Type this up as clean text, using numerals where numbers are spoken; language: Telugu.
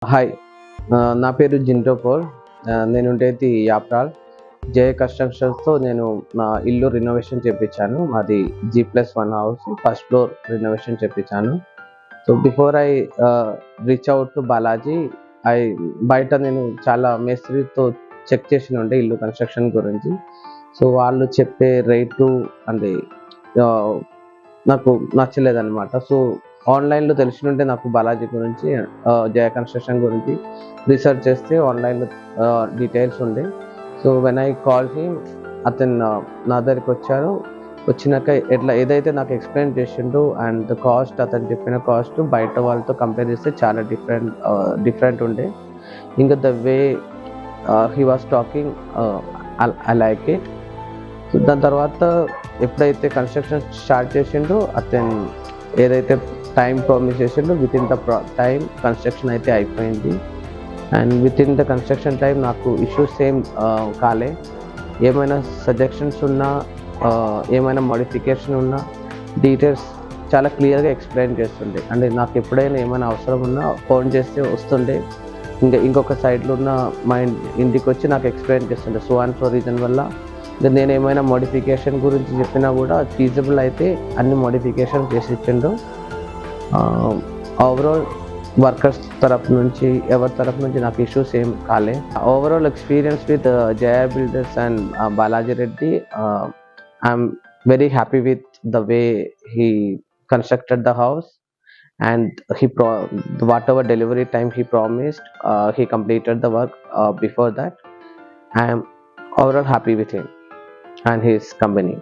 హాయ్. నా పేరు జింటో కౌర్. నేనుండేది యాప్రాల్. జయ కన్‌స్ట్రక్షన్స్‌తో నేను నా ఇల్లు రినోవేషన్ చేపించాను. మాది G+1 house. First floor renovation చేపించాను. So, before I reach out to Balaji, I బయట నేను చాలా మేస్త్రితో చెక్ చేసినుండే ఇల్లు కన్‌స్ట్రక్షన్ గురించి. సో, వాళ్ళు చెప్పే రేటు అంటే ఆహ్, నాకు నచ్చలేదనమాట. సో, ఆన్‌లైన్‌లో తెలిసినుంటే నాకు బాలాజీ గురించి, జయ కన్‌స్ట్రక్షన్ గురించి రీసెర్చ్ చేస్తే ఆన్‌లైన్‌లో డీటెయిల్స్ ఉండే. So, when I called him, అతను నా దగ్గరికొచ్చారు. వచ్చినాక ఏదైతే నాకు ఎక్స్‌ప్లెయిన్ చేసిండో అండ్ కాస్ట్, అతను చెప్పిన కాస్ట్ బయట వాళ్ళతో కంపేర్ చేస్తే చాలా డిఫరెంట్ ఉండే. ఇంకా the way he was talking, I like it. So, దాని తర్వాత ఎప్పుడైతే కన్‌స్ట్రక్షన్ స్టార్ట్ చేసిండో, అతను ఏదైతే టైం ప్రామిస్ చేసిండో వితిన్ ద టైం కన్‌స్ట్రక్షన్ అయితే అయిపోయింది. And within the construction time నాకు ఇష్యూస్ ఏం కాలే. ఏమైనా సజెషన్స్ ఉన్నా, ఏమైనా మోడిఫికేషన్ ఉన్నా డీటెయిల్స్ చాలా క్లియర్‌గా ఎక్స్‌ప్లెయిన్ చేస్తుండే. అంటే నాకు ఎప్పుడైనా ఏమైనా అవసరం ఉన్నా ఫోన్ చేస్తే వస్తుండే. ఇంకొక సైడ్‌లో ఉన్న మా ఇంటికొచ్చి నాకు ఎక్స్‌ప్లెయిన్ చేస్తుండే. సో అండ్ సో రీజన్ వల్ల నేనేమైనా మోడిఫికేషన్ గురించి చెప్పినా కూడా ఫీజిబుల్ అయితే అన్ని మోడిఫికేషన్ చేసి ఇచ్చిండు. ఓవరాల్ వర్కర్స్ తరపు నుంచి, ఎవరి తరపు నుంచి నాకు ఇష్యూస్ ఏం కాలే. Overall experience with Jaya builders and Balaji Reddy, I'm very happy with the way he constructed the house and whatever delivery time he promised, he completed the work before that. I am overall happy with him and his company.